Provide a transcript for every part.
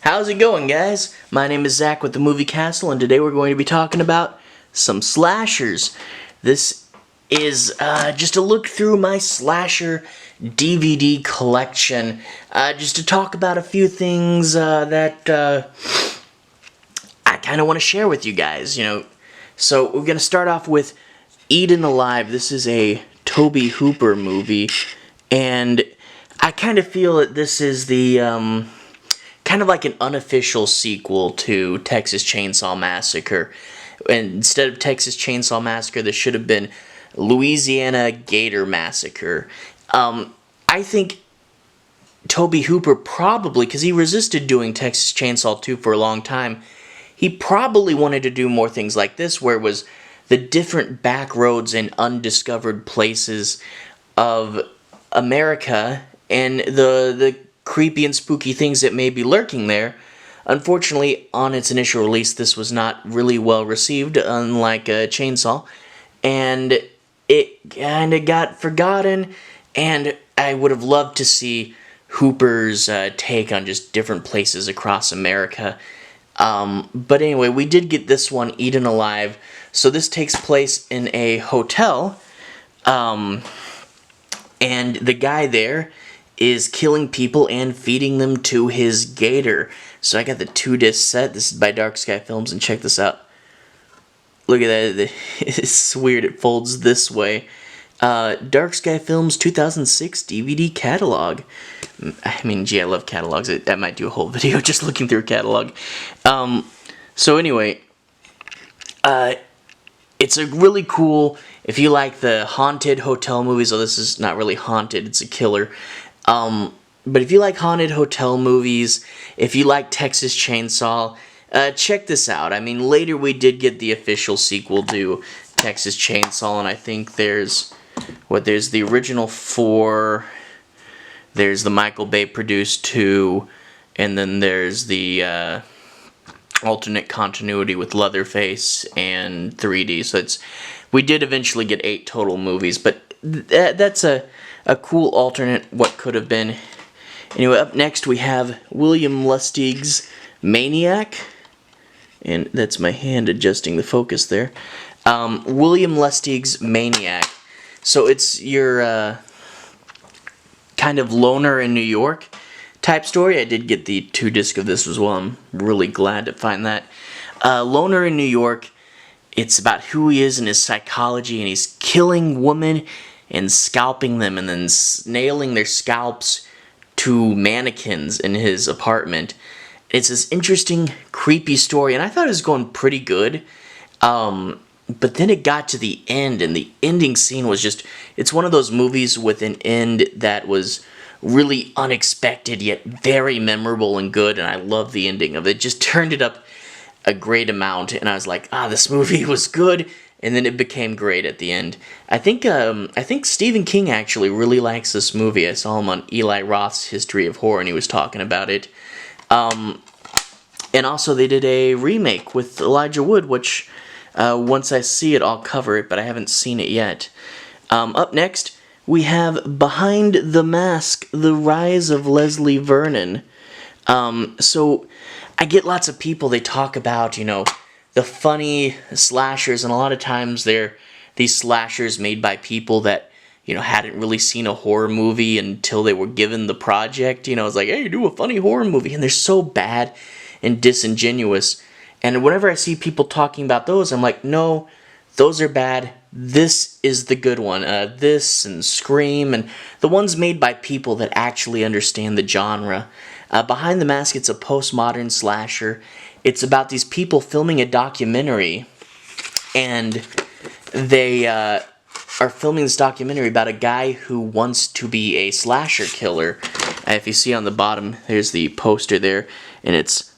How's it going, guys? My name is Zach with the Movie Castle, and today we're going to be talking about some slashers. This is just a look through my slasher DVD collection, just to talk about a few things that I kind of want to share with you guys, So we're going to start off with Eaten Alive. This is a Tobe Hooper movie, and I kind of feel that this is the kind of like an unofficial sequel to Texas Chainsaw Massacre. And instead of Texas Chainsaw Massacre, this should have been Louisiana Gator Massacre. I think Tobe Hooper probably, because he resisted doing Texas Chainsaw 2 for a long time, he probably wanted to do more things like this, where it was the different back roads and undiscovered places of America and the creepy and spooky things that may be lurking there. Unfortunately, on its initial release, this was not really well received, unlike Chainsaw, and it kind of got forgotten, and I would have loved to see Hooper's take on just different places across America. But anyway, we did get this one, Eaten Alive. So this takes place in a hotel, and the guy there is killing people and feeding them to his gator. So I got the 2-disc set. This is by Dark Sky Films, and check this out. Look at that. It's weird. It folds this way. Dark Sky Films 2006 DVD catalog. I mean, gee, I love catalogs. I might do a whole video just looking through a catalog. So anyway, it's a really cool, if you like the haunted hotel movies, this is not really haunted, it's a killer. But if you like haunted hotel movies, if you like Texas Chainsaw, check this out. I mean, later we did get the official sequel to Texas Chainsaw, and I think there's the original 4, there's the Michael Bay produced 2, and then there's the alternate continuity with Leatherface and 3D. So we did eventually get 8 total movies, but that's a cool alternate what could have been. Anyway, up next we have William Lustig's Maniac, and that's my hand adjusting the focus there. William Lustig's Maniac. So it's your kind of loner in New York type story. I did get the 2-disc of this as well. I'm really glad to find that. Loner in New York. It's about who he is and his psychology, and he's killing women and scalping them and then nailing their scalps to mannequins in his apartment. It's this interesting, creepy story, and I thought it was going pretty good. But then it got to the end, and the ending scene was just, it's one of those movies with an end that was really unexpected, yet very memorable and good, and I love the ending of it. It just turned it up a great amount, and I was like, this movie was good, and then it became great at the end. I think Stephen King actually really likes this movie. I saw him on Eli Roth's History of Horror, and he was talking about it. And also they did a remake with Elijah Wood, which once I see it, I'll cover it, but I haven't seen it yet. Up next, we have Behind the Mask, The Rise of Leslie Vernon. So I get lots of people, they talk about, the funny slashers, and a lot of times they're these slashers made by people that, hadn't really seen a horror movie until they were given the project. It's like, hey, do a funny horror movie, and they're so bad and disingenuous. And whenever I see people talking about those, I'm like, no, those are bad. This is the good one. This and Scream, and the ones made by people that actually understand the genre. Behind the Mask, it's a postmodern slasher. It's about these people filming a documentary, and they are filming this documentary about a guy who wants to be a slasher killer. If you see on the bottom, there's the poster there, and it's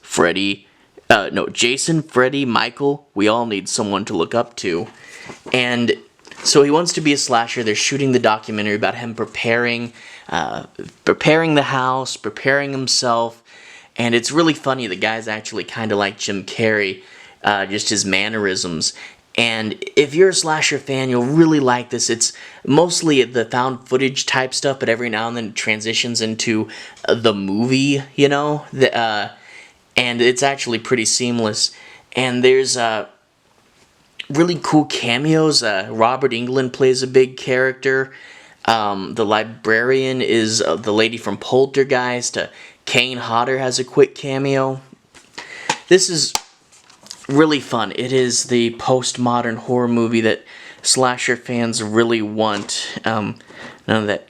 Jason, Freddy, Michael. We all need someone to look up to. And so he wants to be a slasher. They're shooting the documentary about him preparing the house, preparing himself. And it's really funny. The guy's actually kind of like Jim Carrey, just his mannerisms. And if you're a slasher fan, you'll really like this. It's mostly the found footage type stuff, but every now and then it transitions into the movie, and it's actually pretty seamless. And there's really cool cameos. Robert Englund plays a big character. The librarian is the lady from Poltergeist. Kane Hodder has a quick cameo. This is really fun. It is the postmodern horror movie that slasher fans really want. None of that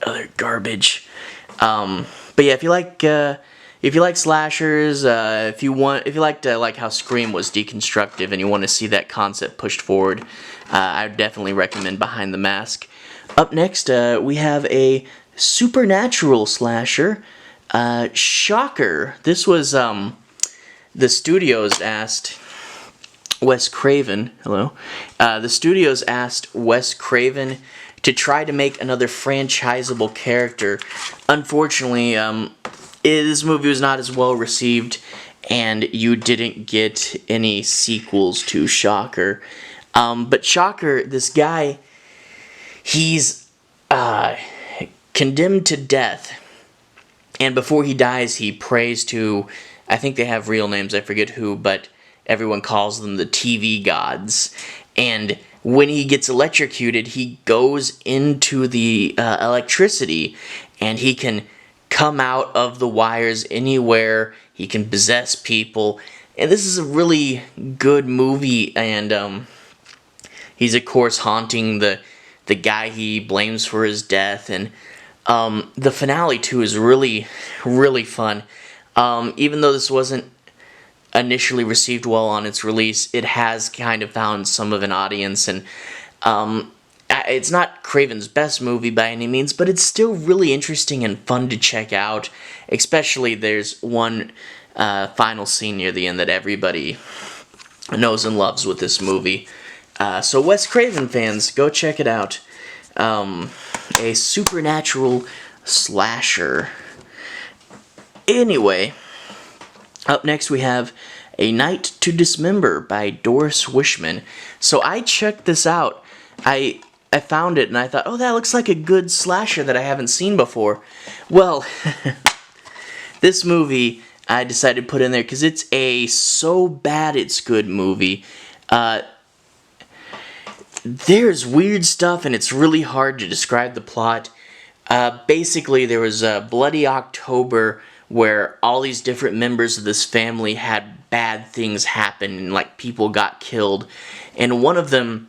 other garbage. But yeah, if you like slashers, if you like how Scream was deconstructive and you want to see that concept pushed forward, I would definitely recommend Behind the Mask. Up next, we have a supernatural slasher, Shocker. This was the studios asked Wes Craven. Hello. The studios asked Wes Craven to try to make another franchisable character. Unfortunately, this movie was not as well received, and you didn't get any sequels to Shocker. But Shocker, this guy, he's condemned to death, and before he dies, he prays to, I think they have real names, I forget who, but everyone calls them the TV gods. And when he gets electrocuted, he goes into the electricity, and he can come out of the wires anywhere. He can possess people, and this is a really good movie. And he's of course haunting the guy he blames for his death, and the finale too is really, really fun. Even though this wasn't initially received well on its release, it has kind of found some of an audience, and it's not Craven's best movie by any means, but it's still really interesting and fun to check out. Especially there's one final scene near the end that everybody knows and loves with this movie. So Wes Craven fans, go check it out. A supernatural slasher. Anyway, up next we have A Night to Dismember by Doris Wishman. So I checked this out. I found it and I thought, oh, that looks like a good slasher that I haven't seen before. Well, this movie I decided to put in there because it's a so bad it's good movie. There's weird stuff and it's really hard to describe the plot. Basically, there was a bloody October where all these different members of this family had bad things happen and like people got killed. And one of them,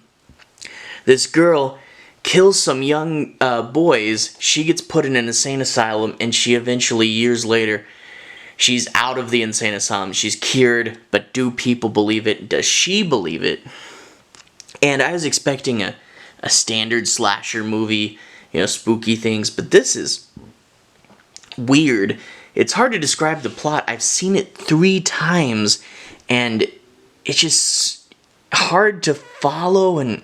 this girl, kills some young boys. She gets put in an insane asylum, and she eventually, years later, she's out of the insane asylum. She's cured, but do people believe it? Does she believe it? And I was expecting a standard slasher movie, you know, spooky things, but this is weird. It's hard to describe the plot. I've seen it 3 times, and it's just hard to follow, and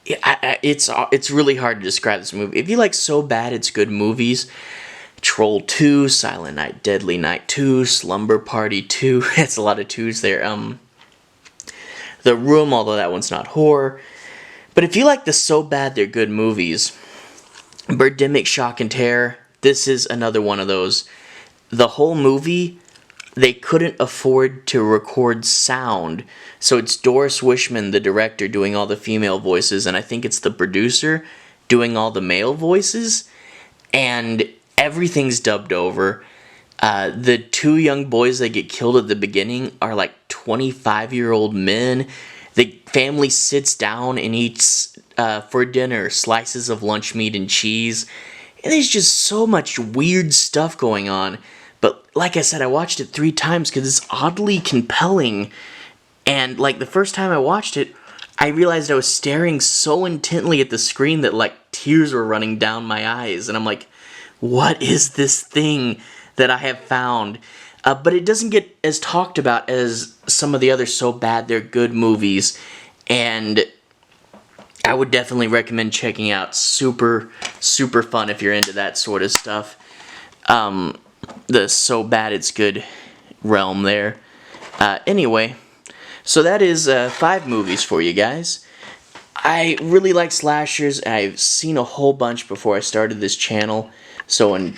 it's really hard to describe this movie. If you like so bad it's good movies, Troll 2, Silent Night, Deadly Night 2, Slumber Party 2, it's a lot of 2s there. The Room, although that one's not horror. But if you like the so bad they're good movies, Birdemic, Shock and Terror, this is another one of those. The whole movie, they couldn't afford to record sound, so it's Doris Wishman, the director, doing all the female voices, and I think it's the producer doing all the male voices, and everything's dubbed over. The 2 young boys that get killed at the beginning are like 25-year-old men. The family sits down and eats for dinner slices of lunch meat and cheese. And there's just so much weird stuff going on. But like I said, I watched it 3 times because it's oddly compelling. And like the first time I watched it, I realized I was staring so intently at the screen that like tears were running down my eyes. And I'm like, what is this thing that I have found? But it doesn't get as talked about as some of the other so bad they're good movies. And I would definitely recommend checking out. Super, super fun if you're into that sort of stuff. The so bad it's good realm there. Anyway, so that is 5 movies for you guys. I really like slashers. I've seen a whole bunch before I started this channel. So in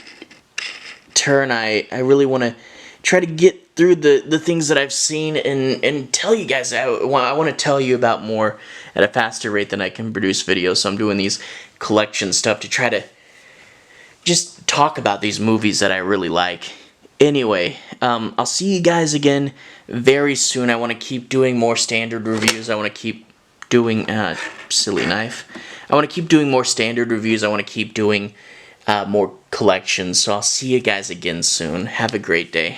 turn, I really want to try to get through the things that I've seen and tell you guys. I want to tell you about more at a faster rate than I can produce videos. So I'm doing these collection stuff to try to just talk about these movies that I really like. Anyway, I'll see you guys again very soon. I want to keep doing more standard reviews. I want to keep doing silly knife. I want to keep doing more standard reviews. I want to keep doing more collections. So I'll see you guys again soon. Have a great day.